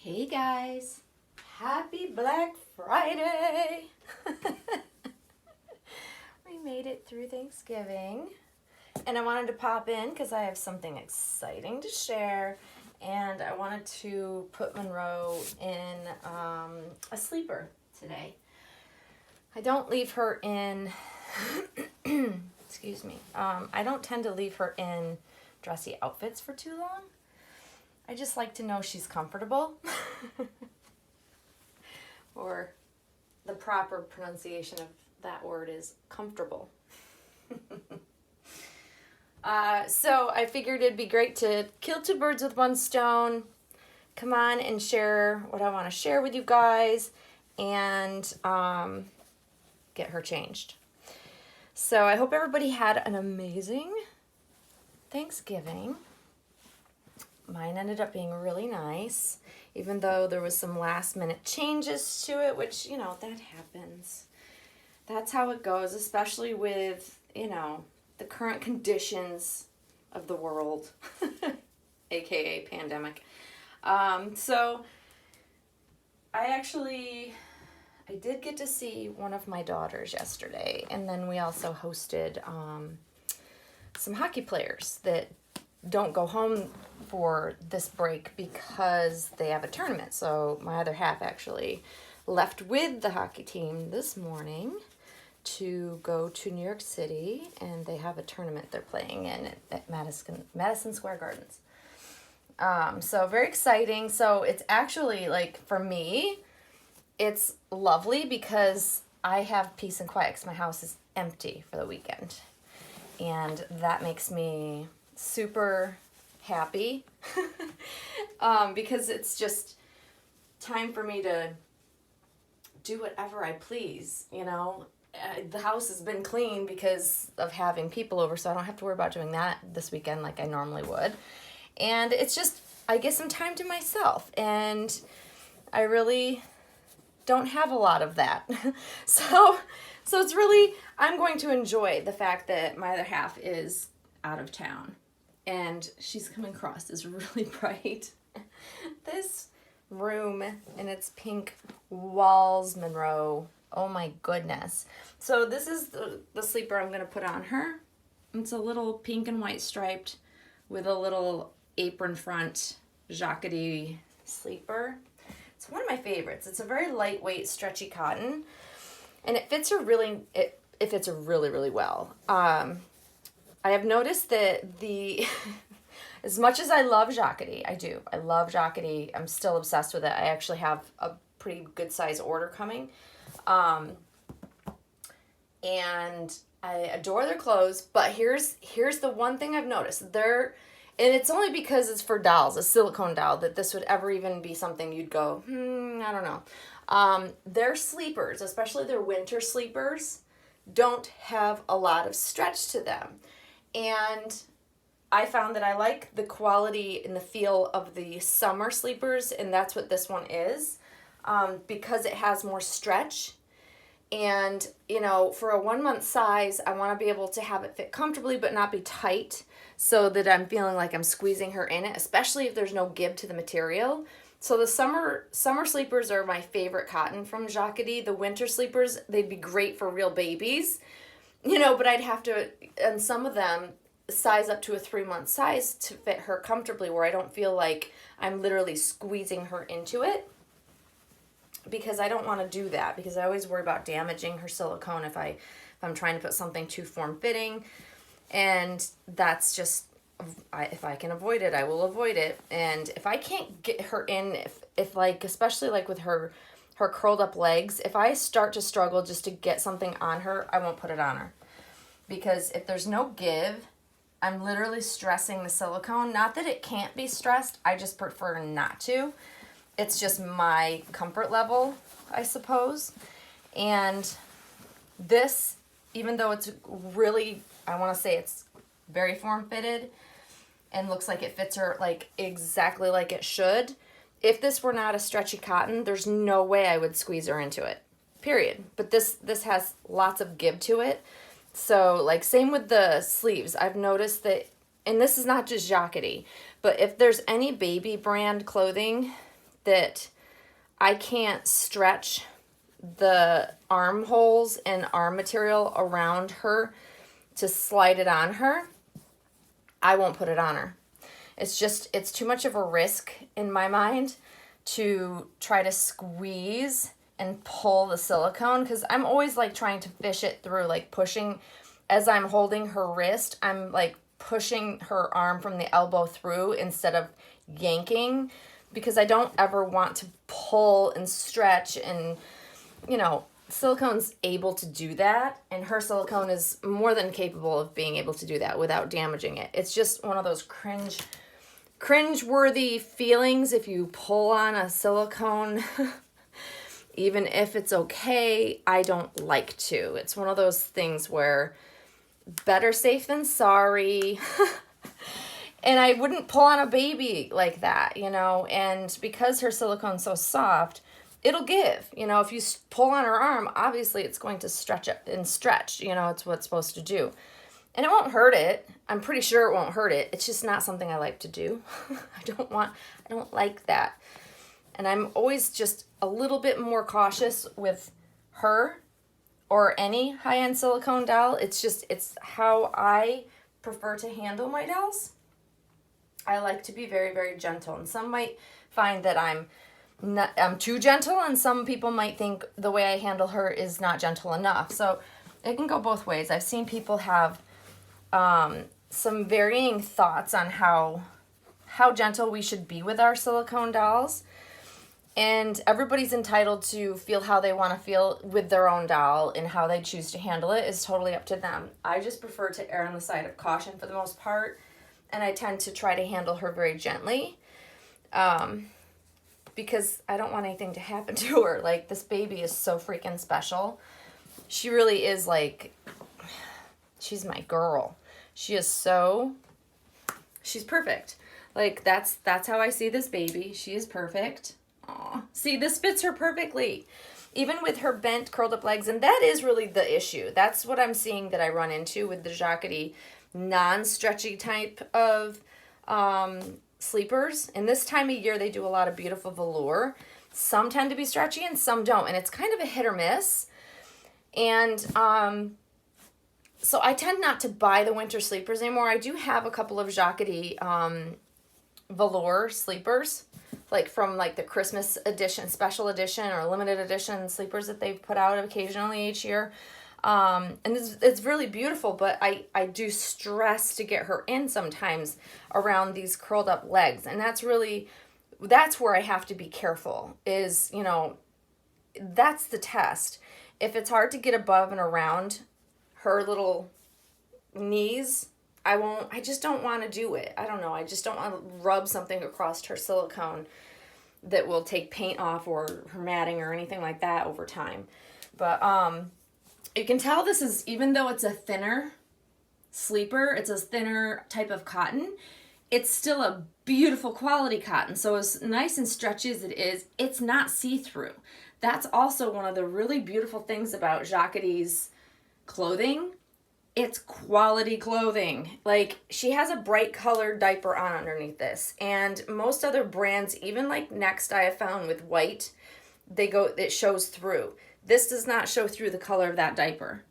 Hey guys, happy Black Friday! We made it through Thanksgiving, and I wanted to pop in because I have something exciting to share, and I wanted to put Monroe in a sleeper today. I don't leave her in, excuse me, I don't tend to leave her in dressy outfits for too long. I just like to know she's comfortable. Or the proper pronunciation of that word is comfortable. So I figured it'd be great to kill two birds with one stone. Come on and share what I want to share with you guys and get her changed. So I hope everybody had an amazing Thanksgiving. Mine ended up being really nice, even though there was some last minute changes to it, which, that happens. That's how it goes, especially with, the current conditions of the world, aka pandemic. So I did get to see one of my daughters yesterday, and then we also hosted some hockey players that don't go home for this break because they have a tournament. So my other half actually left with the hockey team this morning to go to New York City, and they have a tournament they're playing in at Madison Square Gardens. So very exciting. So it's actually, for me, it's lovely because I have peace and quiet because my house is empty for the weekend. And that makes me super happy because it's just time for me to do whatever I please. The house has been clean because of having people over, so I don't have to worry about doing that this weekend like I normally would. And it's just, I get some time to myself, and I really don't have a lot of that. So it's really, I'm going to enjoy the fact that my other half is out of town. And she's coming across as really bright. This room and its pink walls, Monroe. Oh my goodness. So this is the sleeper I'm going to put on her. It's a little pink and white striped with a little apron front jacquardie sleeper. It's one of my favorites. It's a very lightweight, stretchy cotton. And it fits her really, it fits her really, really well. I have noticed that as much as I love jacquardie, I love jacquardie. I'm still obsessed with it. I actually have a pretty good size order coming. And I adore their clothes, but here's the one thing I've noticed. And it's only because it's for dolls, a silicone doll, that this would ever even be something you'd go, I don't know. Their sleepers, especially their winter sleepers, don't have a lot of stretch to them. And I found that I like the quality and the feel of the summer sleepers, and that's what this one is, because it has more stretch. And, for a 1 month size, I want to be able to have it fit comfortably but not be tight so that I'm feeling like I'm squeezing her in it, especially if there's no give to the material. So the summer sleepers are my favorite cotton from Jacquardie. The winter sleepers, they'd be great for real babies. But I'd have to, and some of them, size up to a 3 month size to fit her comfortably where I don't feel like I'm literally squeezing her into it, because I don't want to do that, because I always worry about damaging her silicone if I'm trying to put something too form-fitting, and that's just, if I can avoid it, I will avoid it. And if I can't get her in, if especially with her curled up legs, if I start to struggle just to get something on her, I won't put it on her. Because if there's no give, I'm literally stressing the silicone. Not that it can't be stressed, I just prefer not to. It's just my comfort level, I suppose. And this, even though it's really, I want to say it's very form-fitted and looks like it fits her exactly like it should, if this were not a stretchy cotton, there's no way I would squeeze her into it, period. But this has lots of give to it. So, same with the sleeves. I've noticed that, and this is not just Jacquardie, but if there's any baby brand clothing that I can't stretch the armholes and arm material around her to slide it on her, I won't put it on her. It's too much of a risk in my mind to try to squeeze and pull the silicone, because I'm always like trying to fish it through, like pushing as I'm holding her wrist. I'm like pushing her arm from the elbow through instead of yanking, because I don't ever want to pull and stretch. And silicone's able to do that, and her silicone is more than capable of being able to do that without damaging it. It's just one of those cringe-worthy feelings if you pull on a silicone. Even if it's okay, I don't like to. It's one of those things where better safe than sorry. And I wouldn't pull on a baby like that, and because her silicone's so soft, it'll give. If you pull on her arm, obviously it's going to stretch it and stretch. It's what it's supposed to do. And it won't hurt it. I'm pretty sure it won't hurt it. It's just not something I like to do. I don't like that. And I'm always just a little bit more cautious with her or any high-end silicone doll. It's how I prefer to handle my dolls. I like to be very, very gentle. And some might find that I'm too gentle, and some people might think the way I handle her is not gentle enough. So it can go both ways. I've seen people have some varying thoughts on how gentle we should be with our silicone dolls. And everybody's entitled to feel how they want to feel with their own doll, and how they choose to handle it is totally up to them. I just prefer to err on the side of caution for the most part, and I tend to try to handle her very gently. Because I don't want anything to happen to her. Like, this baby is so freaking special. She really is, like, she's my girl. She's perfect. Like, that's how I see this baby. She is perfect. Aw. See, this fits her perfectly. Even with her bent, curled up legs. And that is really the issue. That's what I'm seeing that I run into with the Jacquerie non-stretchy type of sleepers. And this time of year, they do a lot of beautiful velour. Some tend to be stretchy and some don't. And it's kind of a hit or miss. And so I tend not to buy the winter sleepers anymore. I do have a couple of Jacquerie velour sleepers, like from like the Christmas edition, special edition, or limited edition sleepers that they put out occasionally each year. And it's really beautiful, but I do stress to get her in sometimes around these curled up legs. And that's where I have to be careful is, that's the test. If it's hard to get above and around her little knees, I just don't want to do it. I don't know. I just don't want to rub something across her silicone that will take paint off or her matting or anything like that over time. But, you can tell this is, even though it's a thinner sleeper, it's a thinner type of cotton, it's still a beautiful quality cotton. So as nice and stretchy as it is, it's not see-through. That's also one of the really beautiful things about Jacquerie's clothing. It's quality clothing. Like, she has a bright colored diaper on underneath this. And most other brands, even like Next, I have found with white, it shows through. This does not show through the color of that diaper.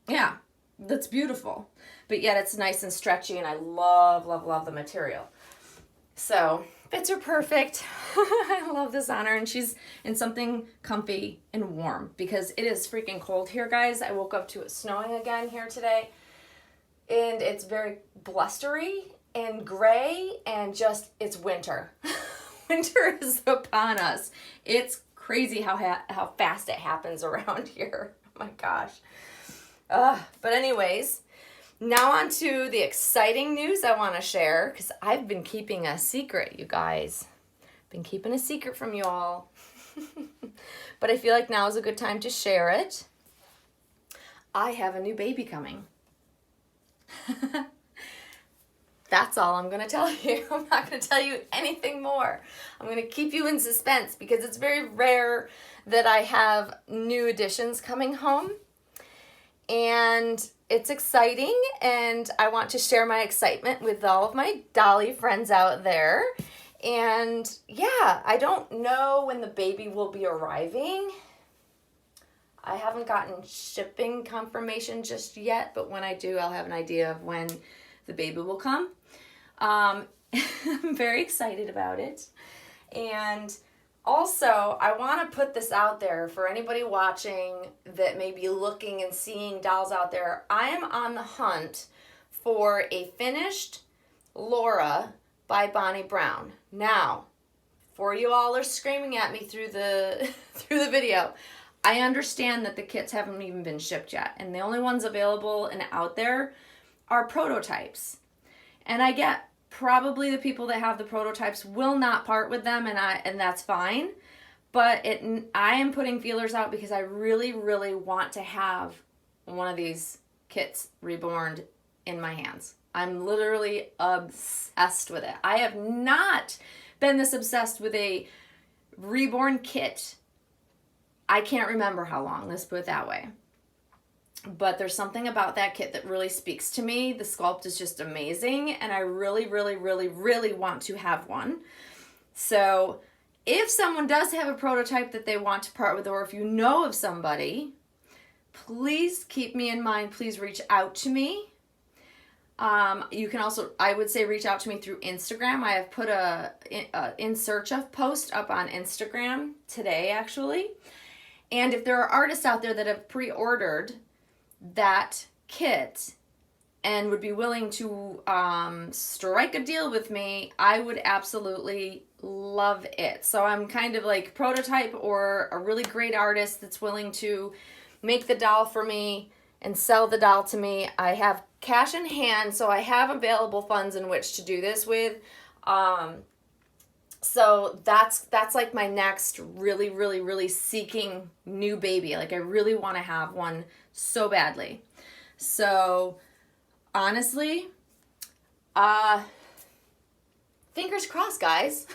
Yeah, that's beautiful. But yet it's nice and stretchy, and I love, love, love the material. So, fits her perfect. I love this on her, and she's in something comfy and warm, because it is freaking cold here, guys. I woke up to it snowing again here today, and it's very blustery and gray, and just, it's winter. Winter is upon us. It's crazy how fast it happens around here. Oh my gosh. But anyways, now on to the exciting news I want to share, because I've been keeping a secret, you guys. Been keeping a secret from you all. But I feel like now is a good time to share it. I have a new baby coming. That's all I'm going to tell you. I'm not going to tell you anything more. I'm going to keep you in suspense, because it's very rare that I have new additions coming home. And it's exciting, and I want to share my excitement with all of my dolly friends out there. And yeah, I don't know when the baby will be arriving. I haven't gotten shipping confirmation just yet, but when I do, I'll have an idea of when the baby will come. I'm very excited about it. And also, I want to put this out there for anybody watching that may be looking and seeing dolls out there. I am on the hunt for a finished Laura by Bonnie Brown. Now, before you all are screaming at me through the video, I understand that the kits haven't even been shipped yet, and the only ones available and out there are prototypes. And I get probably the people that have the prototypes will not part with them, and that's fine. But I am putting feelers out because I really, really want to have one of these kits reborn in my hands. I'm literally obsessed with it. I have not been this obsessed with a reborn kit. I can't remember how long, let's put it that way. But there's something about that kit that really speaks to me. The sculpt is just amazing, and I really, really, really, really want to have one. So if someone does have a prototype that they want to part with, or if you know of somebody, please keep me in mind. Please reach out to me. You can also, I would say, reach out to me through Instagram. I have put a In Search Of post up on Instagram today, actually. And if there are artists out there that have pre-ordered that kit and would be willing to strike a deal with me, I would absolutely love it. So I'm kind of like prototype or a really great artist that's willing to make the doll for me and sell the doll to me. I have cash in hand, so I have available funds in which to do this with. So that's like my next really, really, really seeking new baby. Like I really want to have one so badly. So honestly, fingers crossed, guys.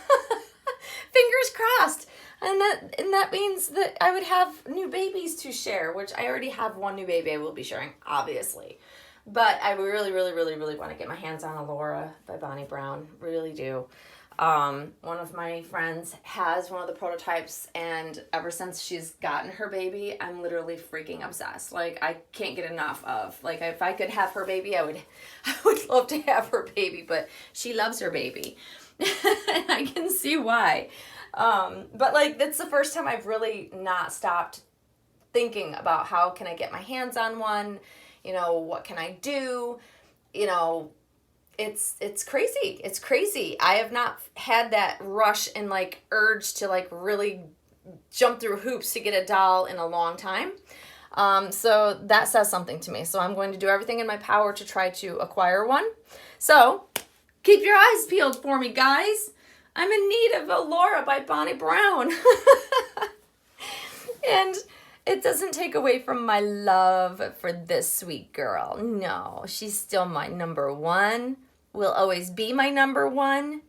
Fingers crossed. And that means that I would have new babies to share, which I already have one new baby I will be sharing, obviously. But I really, really, really, really want to get my hands on a Laura by Bonnie Brown. Really do. One of my friends has one of the prototypes, and ever since she's gotten her baby, I'm literally freaking obsessed. Like, I can't get enough of. Like, if I could have her baby, I would love to have her baby, but she loves her baby. And I can see why. But like, that's the first time I've really not stopped thinking about how can I get my hands on one, you know, what can I do, you know, it's crazy. It's crazy. I have not had that rush and like urge to like really jump through hoops to get a doll in a long time. So that says something to me. So I'm going to do everything in my power to try to acquire one. So keep your eyes peeled for me, guys. I'm in need of a Laura by Bonnie Brown. And it doesn't take away from my love for this sweet girl. No, she's still my number one. Will always be my number one.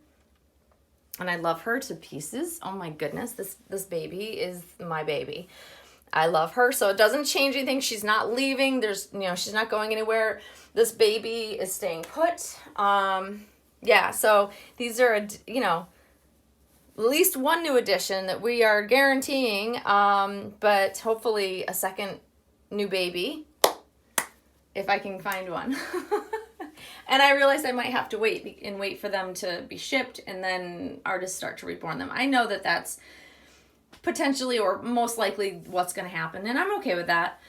And I love her to pieces. Oh my goodness, this baby is my baby. I love her, so it doesn't change anything. She's not leaving. She's not going anywhere. This baby is staying put. Yeah, so these are, at least one new addition that we are guaranteeing, but hopefully a second new baby, if I can find one. And I realized I might have to wait for them to be shipped, and then artists start to reborn them. I know that that's potentially or most likely what's going to happen, and I'm okay with that.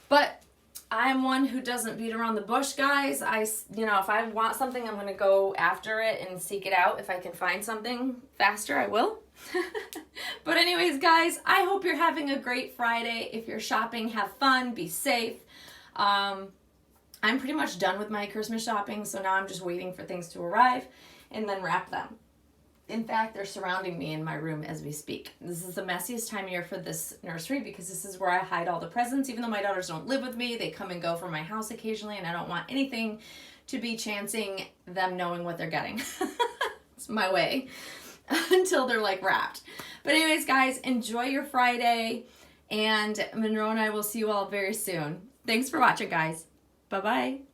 But I'm one who doesn't beat around the bush, guys. If I want something, I'm going to go after it and seek it out. If I can find something faster, I will. But anyways, guys, I hope you're having a great Friday. If you're shopping, have fun, be safe. I'm pretty much done with my Christmas shopping, so now I'm just waiting for things to arrive and then wrap them. In fact, they're surrounding me in my room as we speak. This is the messiest time of year for this nursery because this is where I hide all the presents. Even though my daughters don't live with me, they come and go from my house occasionally, and I don't want anything to be chancing them knowing what they're getting. It's my way until they're like wrapped. But anyways, guys, enjoy your Friday, and Monroe and I will see you all very soon. Thanks for watching, guys. Bye-bye.